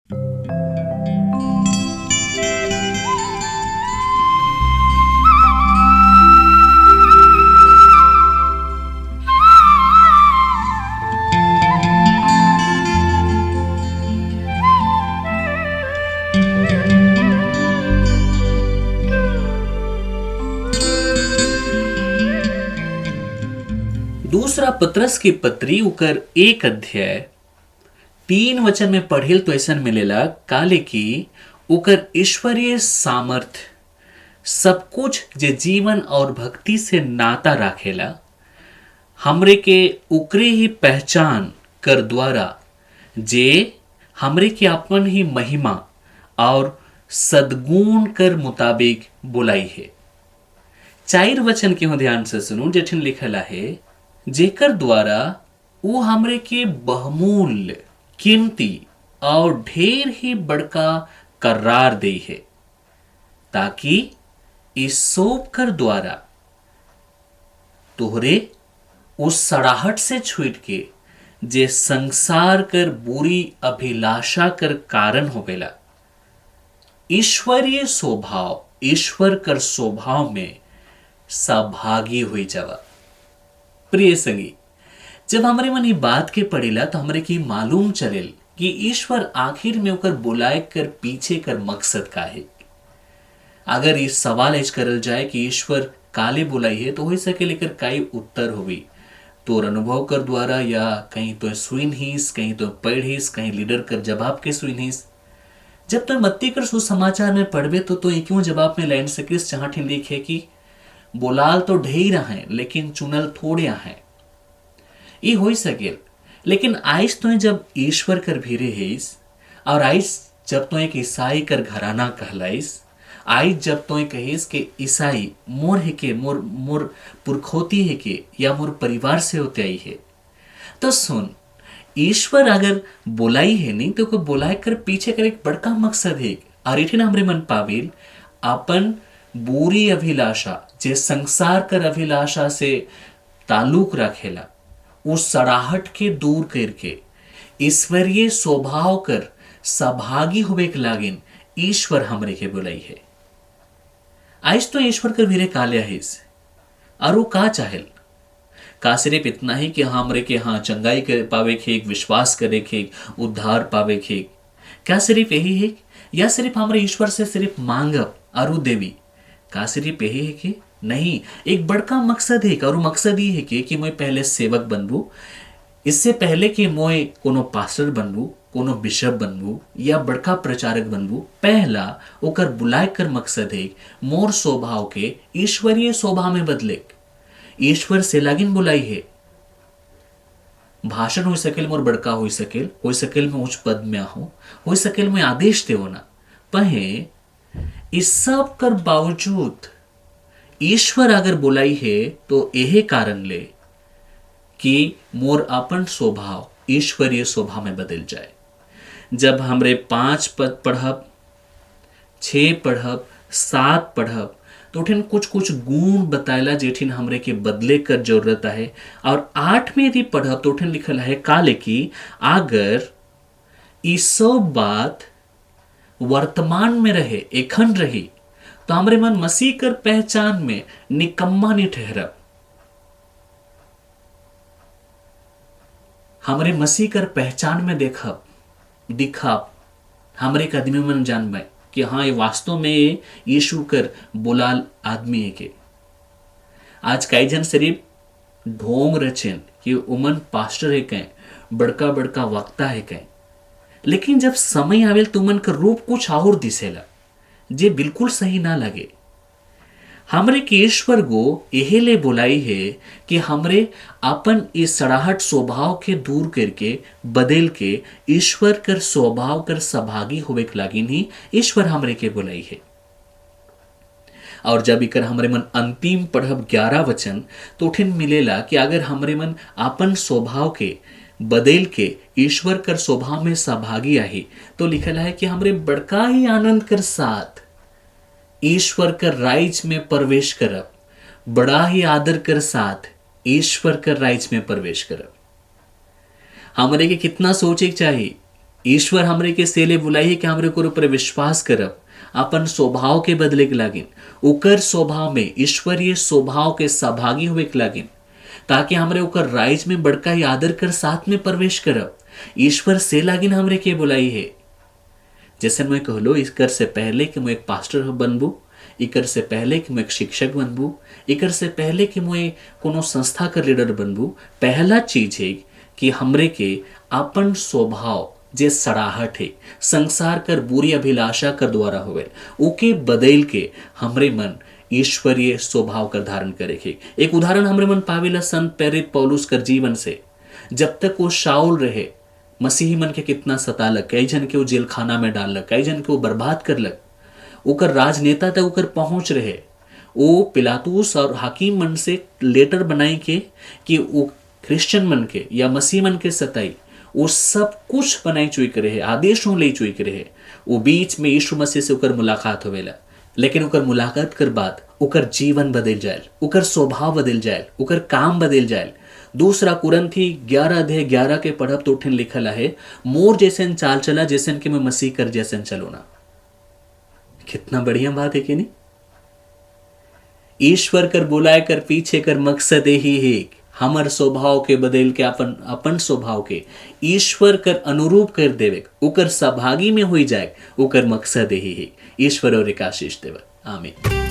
दूसरा पत्रस की पत्री उकर 1 अध्याय 3 वचन में पढ़ेल तो ऐसा मिलेला काले की उकर ईश्वरीय सामर्थ सब कुछ जे जीवन और भक्ति से नाता राखेला हमरे के उकरे ही पहचान कर द्वारा जे हमरे के अपन ही महिमा और सद्गुण कर मुताबिक बुलाई है। 4 वचन के हो ध्यान से सुनो जेठिन लिखला है जेकर द्वारा वो हमरे के बहुमूल्य कीमती और ढेर ही बड़का करार दे है ताकि इस सोप कर द्वारा तोहरे उस सड़ाहट से छूट के जे संसार कर बुरी अभिलाषा कर कारण हो गया ईश्वरीय स्वभाव ईश्वर कर स्वभाव में सहभागी हुई जावा। प्रिय संगी, जब हमारे मन ये बात के पड़ेला तो हमारे की मालूम चलेल कि ईश्वर आखिर में ओकर बुलाए कर पीछे कर मकसद का है। अगर इस सवाल ऐज करल जाए कि ईश्वर काले बुलाई है तो हो सके लेकर कई उत्तर हुई तोर अनुभव कर द्वारा या कहीं तो सुइन हीस कहीं तो पढ़ीस कहीं लीडर कर जवाब के सुइन हीस। जब तो मत्ती कर सुसमाचार में पढ़बे तो क्यों जवाब में लैंड सकिस जहां ठिन लिखे कि बोलाल तो ढेर हैं लेकिन चुनल थोड़े हैं ये हो सके। लेकिन आइस तो जब ईश्वर कर भीरे हेस और आइस जब तो एक ईसाई कर घराना कहलाइस आइस जब तो कहिस के ईसाई मोर है के मोर मोर पुरखोती है के या मोर परिवार से होते आई है तो सुन ईश्वर अगर बोलाई है नहीं तो को बोलाए कर पीछे कर एक बड़का मकसद है। और इठे ना हमरे मन पाविल अपन बुरी अभिलाषा जे संसार कर अभिलाषा से ताल्लुक रखेला उस सड़ाहट के दूर करके ईश्वरीय स्वभाव कर सहभागी होवे के लागिन ईश्वर हमरे के बुलाई है। आज तो ईश्वर कर भीरे काले हिस और वो का चाहेल का सिर्फ इतना ही कि हमरे के हाँ चंगाई कर पावे के एक विश्वास करे के एक उद्धार पावे के क्या सिर्फ यही है या सिर्फ हमारे ईश्वर से सिर्फ मांगब और देवी का सिर्फ यही है कि नहीं एक बड़का मकसद है और मकसद ये है कि मैं पहले सेवक बनबू इससे पहले कि मैं कोनो पास्टर बनबू कोनो बिशप बनबू या बड़का प्रचारक बनबू पहला ओकर बुलाए कर मकसद है मोर स्वभाव के ईश्वरीय स्वभाव में बदले ईश्वर से लागिन बुलाई है। भाषण हो सकेल मोर बड़का हो सकेल मैं उच्च पद में हो सकेल मैं आदेश देवो ना पहे इस सब कर बावजूद ईश्वर अगर बुलाई है तो यही कारण ले कि मोर अपन स्वभाव ईश्वरीय स्वभाव में बदल जाए। जब हमरे 5 पद पढ़ब 6 पढ़ब 7 पढ़ब तो उठिन कुछ कुछ गुण बताएला जेठिन हमरे के बदले कर जरूरत है। और 8 में यदि पढ़ब तो उठिन लिखल है काले की अगर ये सब बात वर्तमान में रहे एखन रही तो हमरे मन मसीह कर पहचान में निकम्मा नहीं ठहरब। हमरे मसीह कर पहचान में देखब दिखब हमरे के आदमी मन जानबे कि हाँ ये वास्तव में यीशु कर बोलाल आदमी है के। आज कई जन सिर्फ ढोंग रचेन कि उमन पास्टर है कहें बड़का बड़का वक्ता है कहें लेकिन जब समय आवेल तो उमन का रूप कुछ और दिसेला जे बिल्कुल सही ना लगे। हमरे के ईश्वर गो यही ले बुलाई है कि हमरे अपन इस सड़ाहट स्वभाव के दूर करके बदल के ईश्वर कर स्वभाव कर सहभागी होवे के लागिन ही ईश्वर हमरे के बुलाई है। और जब इकर हमरे मन अंतिम पढ़ब 11 वचन तो उठिन मिलेला कि अगर हमरे मन अपन स्वभाव के बदल के ईश्वर कर स्वभाव में सहभागी आही तो लिखल है कि हमरे बड़का ही आनंद कर साथ ईश्वर कर राइज में प्रवेश करब बड़ा ही आदर कर साथ ईश्वर कर राइज में प्रवेश करब। हमरे के कितना सोचे चाहिए ईश्वर हमरे के सेले बुलाई है कि हमरे को ऊपर विश्वास करब, अपन स्वभाव के बदले के लागिन, उकर स्वभाव में ईश्वरीय स्वभाव के सहभागी हुए के लागिन, ताकि हमरे उकर राइज में बड़का ही आदर कर साथ में प्रवेश करब। ईश्वर से लागिन हमरे के बुलाई है। जैसे मैं कहलो, इकर से पहले कि मैं एक पास्टर बनबू, इकर से पहले कि मैं एक शिक्षक बनबू, इकर से पहले कि मैं कोनो संस्था का लीडर बनबू, पहला चीज है कि हमरे के अपन स्वभाव जे सड़ाहट है, संसार कर बुरी अभिलाषा कर द्वारा हुए, ओके बदल के हमरे मन ईश्वरीय स्वभाव कर धारण करे के। एक उदाहरण हमरे मन पावेला संत प्रेरित पौलुस कर जीवन से। जब तक वो शाऊल रहे, मसीही मन के कितना सतालक, कई जन के वो जेल खाना में डालक, कई जन के वो बर्बाद करलक, ओकर राजनेता तक ओकर पहुंच रहे। वो पिलातूस और हाकिम मन से लेटर बनाई के कि वो क्रिश्चियन मन के या मसीह मन के सताई, वो सब कुछ बनाई चुई के रहे, आदेशों ले चुई के रहे। वो बीच में यीशु मसीह से ओकर मुलाकात होवेला, लेकिन ओकर मुलाकात कर बाद ओकर जीवन बदल जाए, ओकर स्वभाव बदल जाए, ओकर काम बदल जाए। दूसरा कुरंथी 11:11 के पढ़ब तो उठन लिखल है, मोर जैसन चाल चला जैसन कि मैं मसीह कर जैसन चलो ना। कितना बढ़िया बात है कि नहीं। ईश्वर कर बुलाए कर पीछे कर मकसद यही है, हमर स्वभाव के बदल के अपन स्वभाव के ईश्वर कर अनुरूप कर देवे, ओकर सहभागी में हुई जाए, ओकर मकसद यही है। ईश्वर और एक आशीष देवे। आमीन।